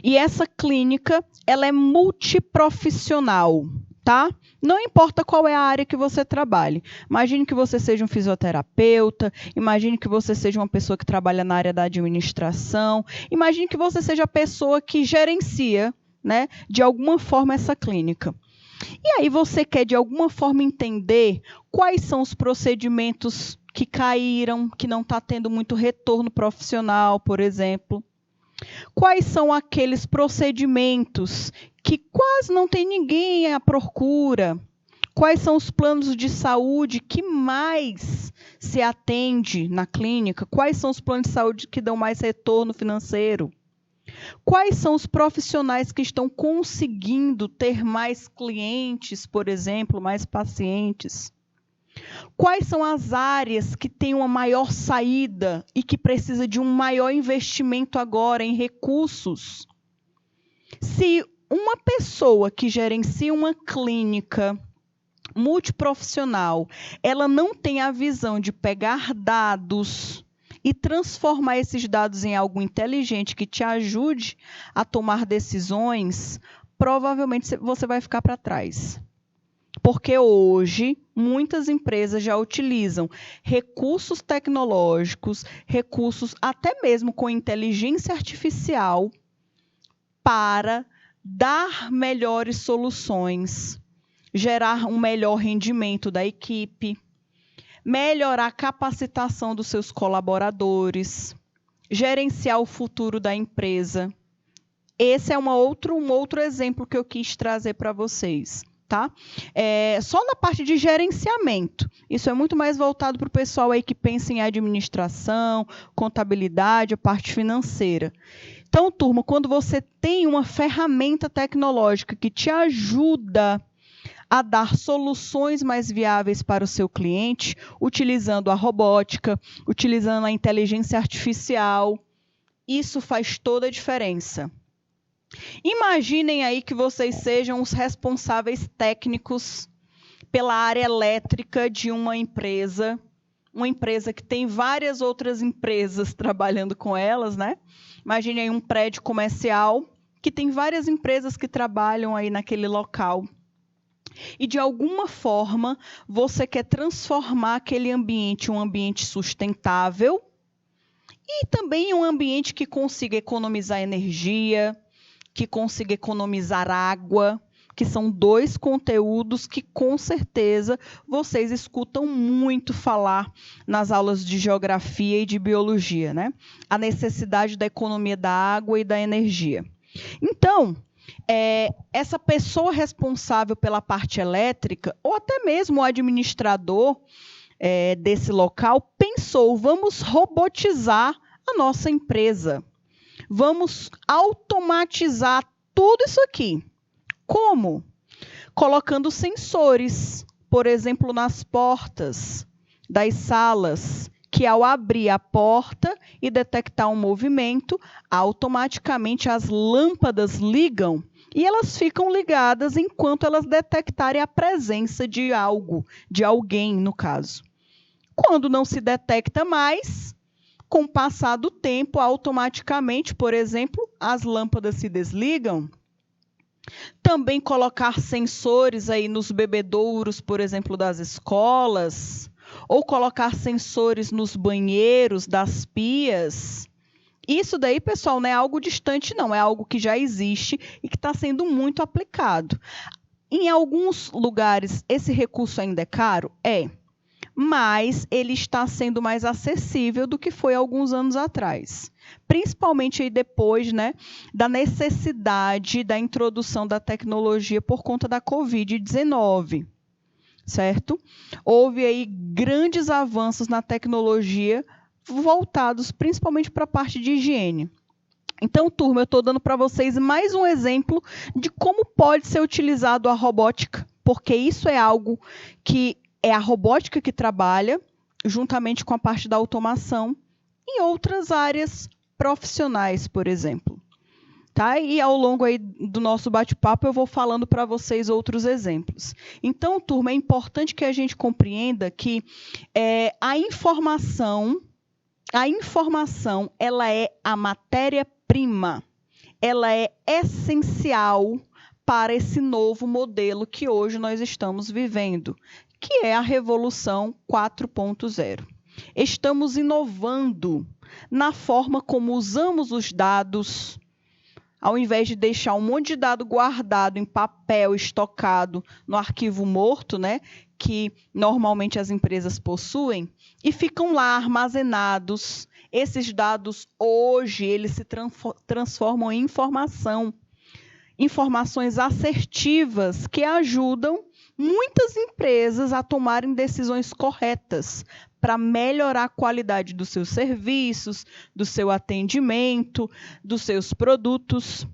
e essa clínica ela é multiprofissional, tá? Não importa qual é a área que você trabalhe. Imagine que você seja um fisioterapeuta, imagine que você seja uma pessoa que trabalha na área da administração, imagine que você seja a pessoa que gerencia, né, de alguma forma essa clínica. E aí você quer, de alguma forma, entender quais são os procedimentos que caíram, que não está tendo muito retorno profissional, por exemplo. Quais são aqueles procedimentos que quase não tem ninguém à procura? Quais são os planos de saúde que mais se atende na clínica? Quais são os planos de saúde que dão mais retorno financeiro? Quais são os profissionais que estão conseguindo ter mais clientes, por exemplo, mais pacientes? Quais são as áreas que têm uma maior saída e que precisa de um maior investimento agora em recursos? Se uma pessoa que gerencia uma clínica multiprofissional, ela não tem a visão de pegar dados e transformar esses dados em algo inteligente que te ajude a tomar decisões, provavelmente você vai ficar para trás. Porque hoje, muitas empresas já utilizam recursos tecnológicos, recursos até mesmo com inteligência artificial, para dar melhores soluções, gerar um melhor rendimento da equipe, melhorar a capacitação dos seus colaboradores, gerenciar o futuro da empresa. Esse é um outro exemplo que eu quis trazer para vocês. tá? Só na parte de gerenciamento. Isso é muito mais voltado para o pessoal aí que pensa em administração, contabilidade, a parte financeira. Então, turma, quando você tem uma ferramenta tecnológica que te ajuda a dar soluções mais viáveis para o seu cliente, utilizando a robótica, utilizando a inteligência artificial, isso faz toda a diferença. Imaginem aí que vocês sejam os responsáveis técnicos pela área elétrica de uma empresa que tem várias outras empresas trabalhando com elas, né? Imagine aí um prédio comercial que tem várias empresas que trabalham aí naquele local. E, de alguma forma, você quer transformar aquele ambiente em um ambiente sustentável e também em um ambiente que consiga economizar energia, que consiga economizar água, que são 2 conteúdos que, com certeza, vocês escutam muito falar nas aulas de geografia e de biologia, né? A necessidade da economia da água e da energia. Então, essa pessoa responsável pela parte elétrica, ou até mesmo o administrador desse local, pensou, vamos robotizar a nossa empresa. Vamos automatizar tudo isso aqui. Como? Colocando sensores, por exemplo, nas portas das salas, que ao abrir a porta e detectar um movimento, automaticamente as lâmpadas ligam e elas ficam ligadas enquanto elas detectarem a presença de algo, de alguém, no caso. Quando não se detecta mais, com o passar do tempo, automaticamente, por exemplo, as lâmpadas se desligam. Também colocar sensores aí nos bebedouros, por exemplo, das escolas, ou colocar sensores nos banheiros, das pias. Isso daí, pessoal, não é algo distante, não. É algo que já existe e que está sendo muito aplicado. Em alguns lugares, esse recurso ainda é caro? Mas ele está sendo mais acessível do que foi alguns anos atrás. Principalmente aí depois, né, da necessidade da introdução da tecnologia por conta da Covid-19, certo? Houve aí grandes avanços na tecnologia voltados principalmente para a parte de higiene. Então, turma, eu estou dando para vocês mais um exemplo de como pode ser utilizado a robótica, porque isso é algo que é a robótica que trabalha, juntamente com a parte da automação, em outras áreas profissionais, por exemplo. Tá? E ao longo aí do nosso bate-papo eu vou falando para vocês outros exemplos. Então, turma, é importante que a gente compreenda que a informação ela é a matéria-prima, ela é essencial para esse novo modelo que hoje nós estamos vivendo, que é a Revolução 4.0. Estamos inovando na forma como usamos os dados, ao invés de deixar um monte de dado guardado em papel, estocado no arquivo morto, né, que normalmente as empresas possuem, e ficam lá armazenados. Esses dados, hoje, eles se transformam em informações assertivas que ajudam muitas empresas a tomarem decisões corretas para melhorar a qualidade dos seus serviços, do seu atendimento, dos seus produtos.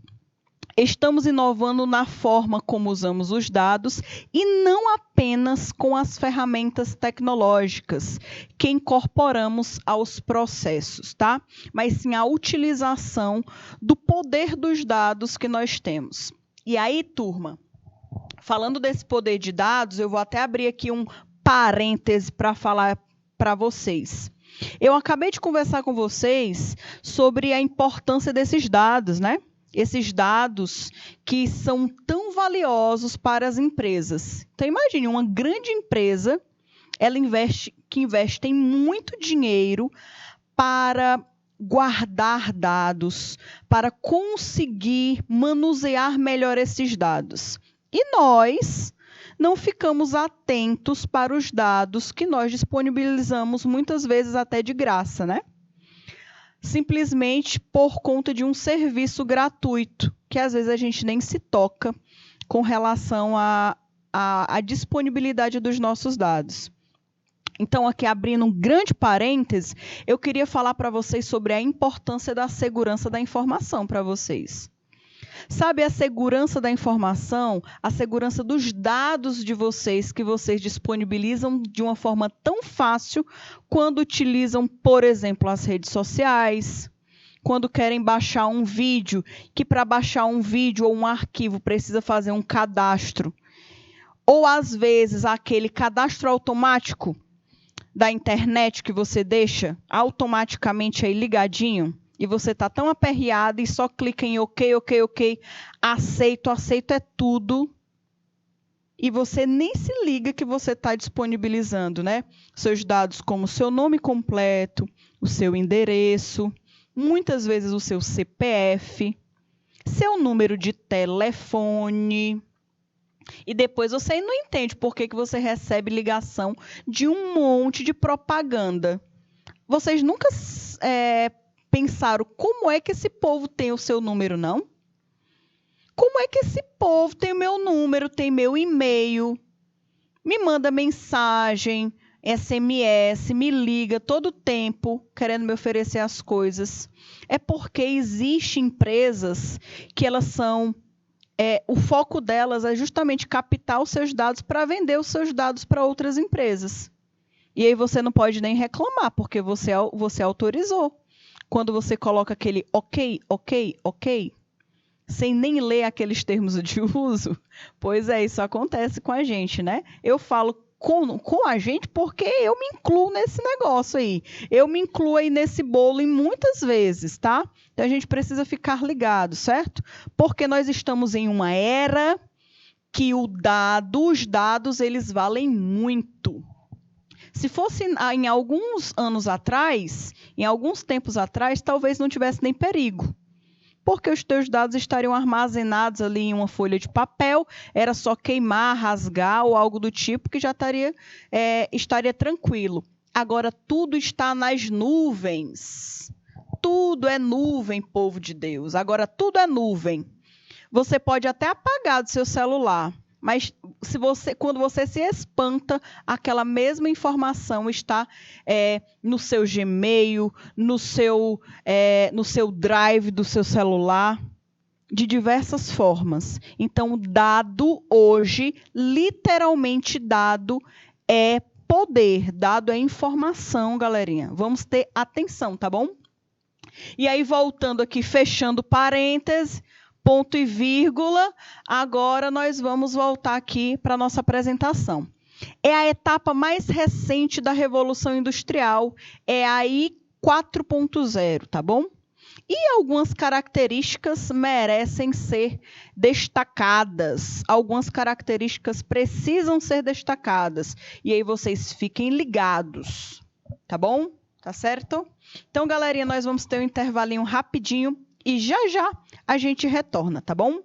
Estamos inovando na forma como usamos os dados e não apenas com as ferramentas tecnológicas que incorporamos aos processos, tá? Mas sim a utilização do poder dos dados que nós temos. E aí, turma, falando desse poder de dados, eu vou até abrir aqui um parêntese para falar para vocês. Eu acabei de conversar com vocês sobre a importância desses dados, né? Esses dados que são tão valiosos para as empresas. Então, imagine uma grande empresa, que investe muito dinheiro para guardar dados, para conseguir manusear melhor esses dados. E nós não ficamos atentos para os dados que nós disponibilizamos muitas vezes até de graça, né? Simplesmente por conta de um serviço gratuito, que às vezes a gente nem se toca com relação a a disponibilidade dos nossos dados. Então, aqui abrindo um grande parêntese, eu queria falar para vocês sobre a importância da segurança da informação para vocês. Sabe, a segurança da informação, a segurança dos dados de vocês, que vocês disponibilizam de uma forma tão fácil quando utilizam, por exemplo, as redes sociais, quando querem baixar um vídeo, que para baixar um vídeo ou um arquivo precisa fazer um cadastro. Ou, às vezes, aquele cadastro automático da internet que você deixa automaticamente aí ligadinho e você está tão aperreado e só clica em ok, aceito é tudo e você nem se liga que você está disponibilizando, né? Seus dados como seu nome completo, o seu endereço, muitas vezes o seu CPF, seu número de telefone. E depois você não entende por que você recebe ligação de um monte de propaganda. Vocês nunca pensaram como é que esse povo tem o seu número, não? Como é que esse povo tem o meu número, tem meu e-mail, me manda mensagem, SMS, me liga todo tempo querendo me oferecer as coisas? É porque existem empresas que elas são... o foco delas é justamente captar os seus dados para vender os seus dados para outras empresas. E aí você não pode nem reclamar, porque você autorizou. Quando você coloca aquele ok, sem nem ler aqueles termos de uso, pois é, isso acontece com a gente, né? Eu falo com a gente porque eu me incluo nesse negócio aí. Eu me incluo aí nesse bolo em muitas vezes, tá? Então a gente precisa ficar ligado, certo? Porque nós estamos em uma era que os dados, eles valem muito. Se fosse em alguns anos atrás, em alguns tempos atrás, talvez não tivesse nem perigo. Porque os teus dados estariam armazenados ali em uma folha de papel, era só queimar, rasgar ou algo do tipo que já estaria tranquilo. Agora, tudo está nas nuvens. Tudo é nuvem, povo de Deus. Agora, tudo é nuvem. Você pode até apagar do seu celular, mas quando você se espanta, aquela mesma informação está no seu Gmail, no seu Drive do seu celular, de diversas formas. Então, dado hoje, literalmente dado é poder, dado é informação, galerinha. Vamos ter atenção, tá bom? E aí, voltando aqui, fechando parênteses, ponto e vírgula, agora nós vamos voltar aqui para a nossa apresentação. É a etapa mais recente da Revolução Industrial, é a I 4.0, tá bom? E algumas características merecem ser destacadas, algumas características precisam ser destacadas, e aí vocês fiquem ligados, tá bom? Tá certo? Então, galerinha, nós vamos ter um intervalinho rapidinho, e já a gente retorna, tá bom?